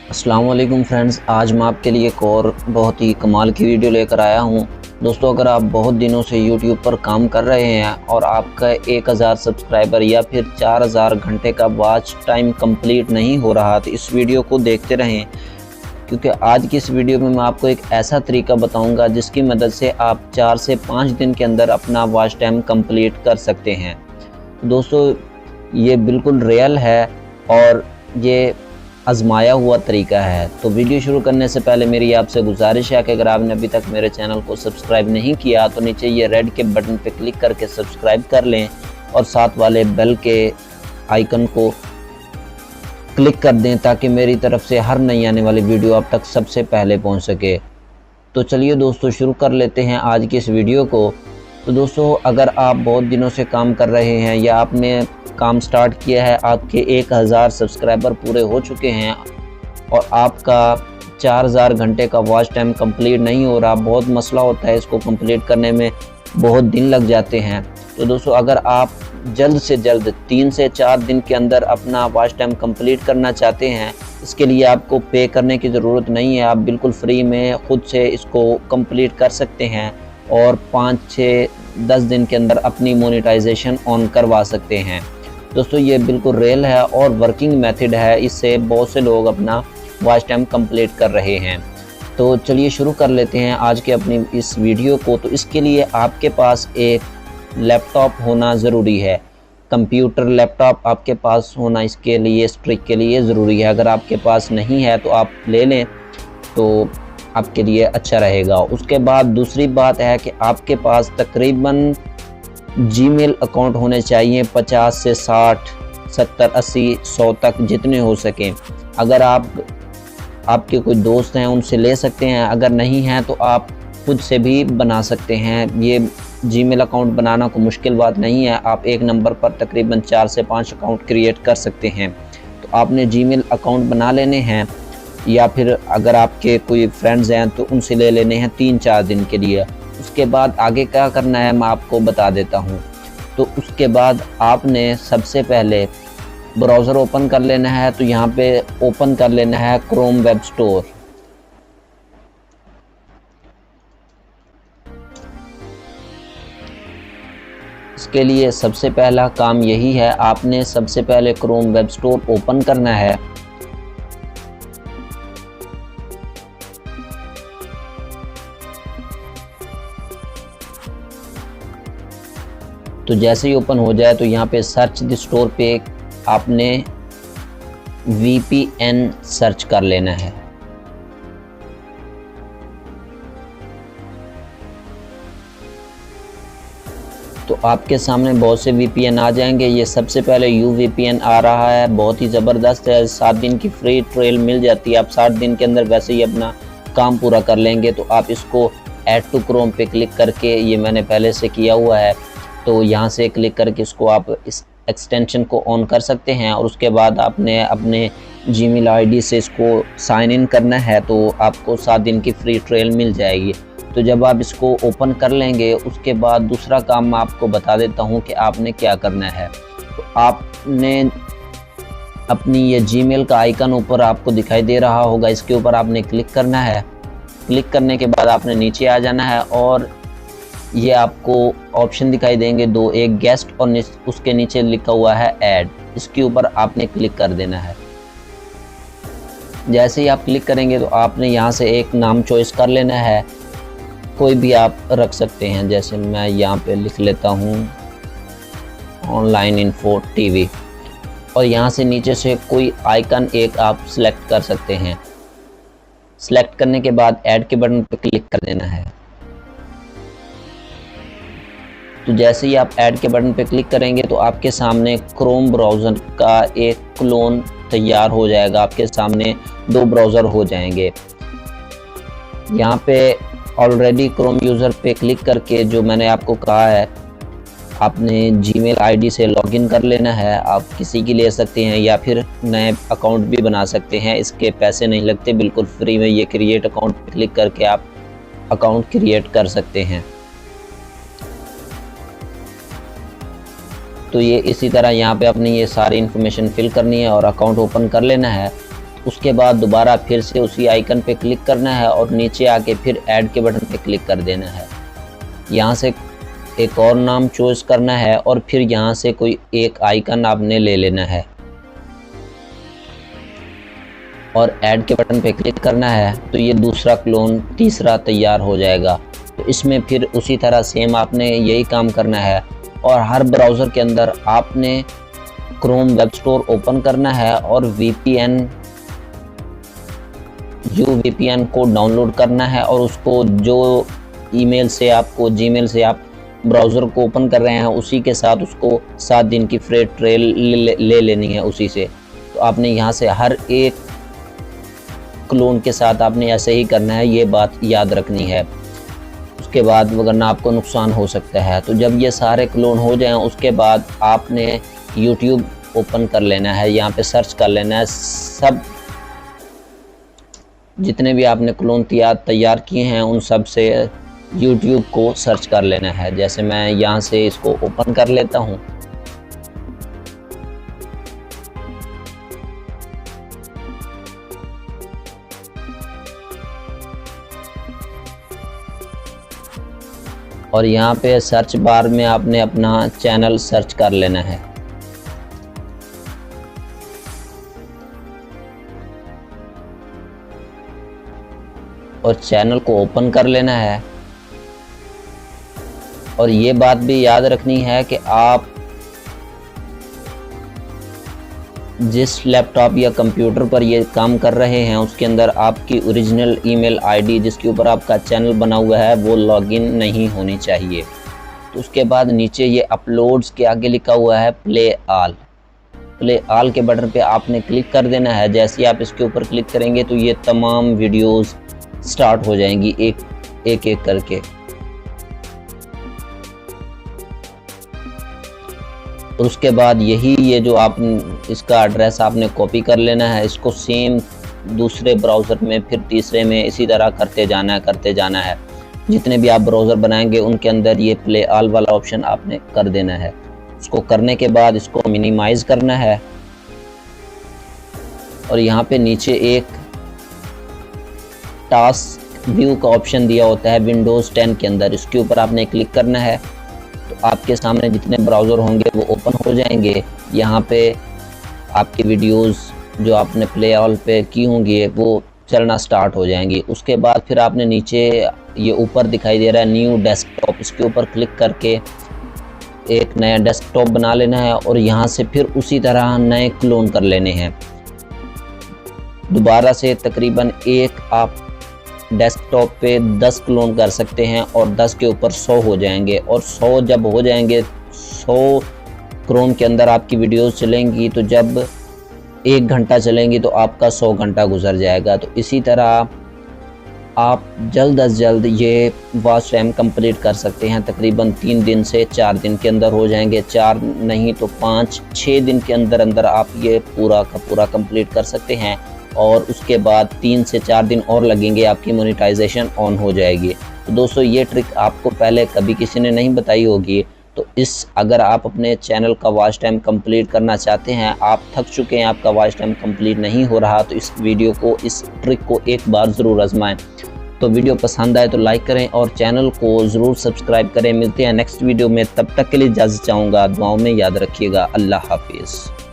अस्सलाम वालेकुम फ्रेंड्स, आज मैं आपके लिए एक और बहुत ही कमाल की वीडियो लेकर आया हूं। दोस्तों, अगर आप बहुत दिनों से YouTube पर काम कर रहे हैं और आपका 1000 सब्सक्राइबर या फिर 4000 घंटे का वॉच टाइम कंप्लीट नहीं हो रहा तो इस वीडियो को देखते रहें, क्योंकि आज की इस वीडियो में मैं आपको एक ऐसा तरीका बताऊंगा जिसकी मदद से आप 4 से 5 दिन के अंदर अपना वॉच टाइम कंप्लीट कर सकते हैं। दोस्तों, ये बिल्कुल रियल है और ये आजमाया हुआ तरीका है। तो वीडियो शुरू करने से पहले मेरी आपसे गुजारिश है कि अगर आपने अभी तक मेरे चैनल को सब्सक्राइब नहीं किया तो नीचे ये रेड के बटन पर क्लिक करके सब्सक्राइब कर लें और साथ वाले बेल के आइकन को क्लिक कर दें ताकि मेरी तरफ से हर नई आने वाली वीडियो आप तक सबसे पहले पहुंच सके। तो चलिए दोस्तों, शुरू कर लेते हैं आज की इस वीडियो को। तो दोस्तों, अगर आप बहुत दिनों से काम कर रहे हैं या आपने काम स्टार्ट किया है, आपके 1000 सब्सक्राइबर पूरे हो चुके हैं और आपका 4000 घंटे का वॉच टाइम कंप्लीट नहीं हो रहा, बहुत मसला होता है, इसको कंप्लीट करने में बहुत दिन लग जाते हैं। तो दोस्तों, अगर आप जल्द से जल्द 3 से 4 दिन के अंदर अपना वॉच टाइम कंप्लीट करना चाहते हैं, इसके लिए आपको पे करने की ज़रूरत नहीं है। आप बिल्कुल फ्री में खुद से इसको कंप्लीट कर सकते हैं और 5 से 10 दिन के अंदर अपनी मोनेटाइजेशन ऑन करवा सकते हैं। दोस्तों, ये बिल्कुल रियल है और वर्किंग मेथड है, इससे बहुत से लोग अपना वॉच टाइम कंप्लीट कर रहे हैं। तो चलिए शुरू कर लेते हैं आज के अपनी इस वीडियो को। तो इसके लिए आपके पास एक लैपटॉप होना ज़रूरी है। कंप्यूटर लैपटॉप आपके पास होना इसके लिए, इस ट्रिक के लिए ज़रूरी है। अगर आपके पास नहीं है तो आप ले लें तो आपके लिए अच्छा रहेगा। उसके बाद दूसरी बात है कि आपके पास तकरीबन जीमेल अकाउंट होने चाहिए 50 से 60, 70, 80, 100 तक जितने हो सकें। अगर आपके कोई दोस्त हैं उनसे ले सकते हैं, अगर नहीं हैं तो आप खुद से भी बना सकते हैं। ये जीमेल अकाउंट बनाना कोई मुश्किल बात नहीं है। आप एक नंबर पर तकरीबन 4 से 5 अकाउंट क्रिएट कर सकते हैं। तो आपने जीमेल अकाउंट बना लेने हैं या फिर अगर आपके कोई फ्रेंड्स हैं तो उनसे ले लेने हैं 3-4 दिन के लिए। उसके बाद आगे क्या करना है मैं आपको बता देता हूँ। तो उसके बाद आपने सबसे पहले ब्राउज़र ओपन कर लेना है। तो यहाँ पे ओपन कर लेना है क्रोम वेब स्टोर। इसके लिए सबसे पहला काम यही है, आपने सबसे पहले क्रोम वेब स्टोर ओपन करना है। तो जैसे ही ओपन हो जाए तो यहाँ पे सर्च द स्टोर पे आपने VPN सर्च कर लेना है। तो आपके सामने बहुत से VPN आ जाएंगे। ये सबसे पहले UVPN आ रहा है, बहुत ही ज़बरदस्त है। 7 दिन की फ्री ट्रायल मिल जाती है। आप 60 दिन के अंदर वैसे ही अपना काम पूरा कर लेंगे। तो आप इसको ऐड टू क्रोम पे क्लिक करके, ये मैंने पहले से किया हुआ है, तो यहाँ से क्लिक करके इसको आप इस एक्सटेंशन को ऑन कर सकते हैं और उसके बाद आपने अपने जीमेल आईडी से इसको साइन इन करना है। तो आपको 7 दिन की फ्री ट्रायल मिल जाएगी। तो जब आप इसको ओपन कर लेंगे उसके बाद दूसरा काम मैं आपको बता देता हूँ कि आपने क्या करना है। तो आपने अपनी ये जीमेल का आइकन ऊपर आपको दिखाई दे रहा होगा, इसके ऊपर आपने क्लिक करना है। क्लिक करने के बाद आपने नीचे आ जाना है और ये आपको ऑप्शन दिखाई देंगे 2, एक गेस्ट और उसके नीचे लिखा हुआ है ऐड। इसके ऊपर आपने क्लिक कर देना है। जैसे ही आप क्लिक करेंगे तो आपने यहाँ से एक नाम चॉइस कर लेना है, कोई भी आप रख सकते हैं। जैसे मैं यहाँ पे लिख लेता हूँ ऑनलाइन इन्फो टीवी और यहाँ से नीचे से कोई आइकन एक आप सिलेक्ट कर सकते हैं। सिलेक्ट करने के बाद ऐड के बटन पर क्लिक कर देना है। तो जैसे ही आप ऐड के बटन पर क्लिक करेंगे तो आपके सामने क्रोम ब्राउज़र का एक क्लोन तैयार हो जाएगा। आपके सामने 2 ब्राउज़र हो जाएंगे। यहाँ पे ऑलरेडी क्रोम यूज़र पे क्लिक करके जो मैंने आपको कहा है, आपने जीमेल आईडी से लॉगिन कर लेना है। आप किसी की ले सकते हैं या फिर नए अकाउंट भी बना सकते हैं। इसके पैसे नहीं लगते, बिल्कुल फ्री में। ये क्रिएट अकाउंट पे क्लिक करके आप अकाउंट क्रिएट कर सकते हैं। तो ये इसी तरह यहाँ पे अपनी ये सारी इन्फॉर्मेशन फिल करनी है और अकाउंट ओपन कर लेना है। उसके बाद दोबारा फिर से उसी आइकन पे क्लिक करना है और नीचे आके फिर ऐड के बटन पे क्लिक कर देना है। यहाँ से एक और नाम चॉइस करना है और फिर यहाँ से कोई एक आइकन आपने ले लेना है और ऐड के बटन पे क्लिक करना है। तो ये दूसरा क्लोन तीसरा तैयार हो जाएगा। तो इसमें फिर उसी तरह सेम आपने यही काम करना है और हर ब्राउज़र के अंदर आपने क्रोम वेब स्टोर ओपन करना है और VPN को डाउनलोड करना है और उसको जो ईमेल से आपको जीमेल से आप ब्राउज़र को ओपन कर रहे हैं उसी के साथ उसको 7 दिन की फ्री ट्रायल ले लेनी है उसी से। तो आपने यहाँ से हर एक क्लोन के साथ आपने ऐसे ही करना है, ये बात याद रखनी है। उसके बाद वरना आपको नुकसान हो सकता है। तो जब ये सारे क्लोन हो जाएं उसके बाद आपने YouTube ओपन कर लेना है, यहाँ पे सर्च कर लेना है। सब जितने भी आपने क्लोन तैयार किए हैं उन सब से YouTube को सर्च कर लेना है। जैसे मैं यहाँ से इसको ओपन कर लेता हूँ। और यहाँ पे सर्च बार में आपने अपना चैनल सर्च कर लेना है। और चैनल को ओपन कर लेना है। और ये बात भी याद रखनी है कि आप जिस लैपटॉप या कंप्यूटर पर ये काम कर रहे हैं उसके अंदर आपकी ओरिजिनल ईमेल आईडी जिसके ऊपर आपका चैनल बना हुआ है वो लॉगिन नहीं होनी चाहिए। तो उसके बाद नीचे ये अपलोड्स के आगे लिखा हुआ है प्ले ऑल के बटन पे आपने क्लिक कर देना है। जैसे ही आप इसके ऊपर क्लिक करेंगे तो ये तमाम वीडियोस स्टार्ट हो जाएंगी एक करके। और उसके बाद ये जो आप इसका एड्रेस आपने कॉपी कर लेना है, इसको सेम दूसरे ब्राउज़र में फिर तीसरे में इसी तरह करते जाना है। जितने भी आप ब्राउज़र बनाएंगे उनके अंदर ये प्ले ऑल वाला ऑप्शन आपने कर देना है। उसको करने के बाद इसको मिनिमाइज़ करना है और यहाँ पे नीचे एक टास्क व्यू का ऑप्शन दिया होता है विंडोज़ 10 के अंदर, इसके ऊपर आपने क्लिक करना है। तो आपके सामने जितने ब्राउज़र होंगे वो ओपन हो जाएंगे। यहाँ पे आपकी वीडियोस जो आपने प्ले ऑल पे की होंगी वो चलना स्टार्ट हो जाएंगी। उसके बाद फिर आपने नीचे ये ऊपर दिखाई दे रहा है न्यू डेस्कटॉप, इसके ऊपर क्लिक करके एक नया डेस्कटॉप बना लेना है और यहाँ से फिर उसी तरह नए क्लोन कर लेने हैं। दोबारा से तकरीबन एक आप डेस्कटॉप पे 10 क्लोन कर सकते हैं और 10 के ऊपर 100 हो जाएंगे। और 100 जब हो जाएंगे, 100 क्रोम के अंदर आपकी वीडियोस चलेंगी तो जब 1 घंटा चलेंगी तो आपका 100 घंटा गुजर जाएगा। तो इसी तरह आप जल्द अज जल्द ये वॉच टाइम कंप्लीट कर सकते हैं। तकरीबन 3 दिन से 4 दिन के अंदर हो जाएंगे, 4 नहीं तो 5-6 दिन के अंदर आप ये पूरा का पूरा कंप्लीट कर सकते हैं। और उसके बाद 3 से 4 दिन और लगेंगे, आपकी मोनेटाइजेशन ऑन हो जाएगी। तो दोस्तों ये ट्रिक आपको पहले कभी किसी ने नहीं बताई होगी। तो अगर आप अपने चैनल का वॉच टाइम कंप्लीट करना चाहते हैं, आप थक चुके हैं, आपका वॉच टाइम कंप्लीट नहीं हो रहा, तो इस ट्रिक को एक बार ज़रूर आजमाएं। तो वीडियो पसंद आए तो लाइक करें और चैनल को ज़रूर सब्सक्राइब करें। मिलते हैं नेक्स्ट वीडियो में, तब तक के लिए इजाज़त चाहूँगा। दुआओं में याद रखिएगा। अल्लाह हाफिज़।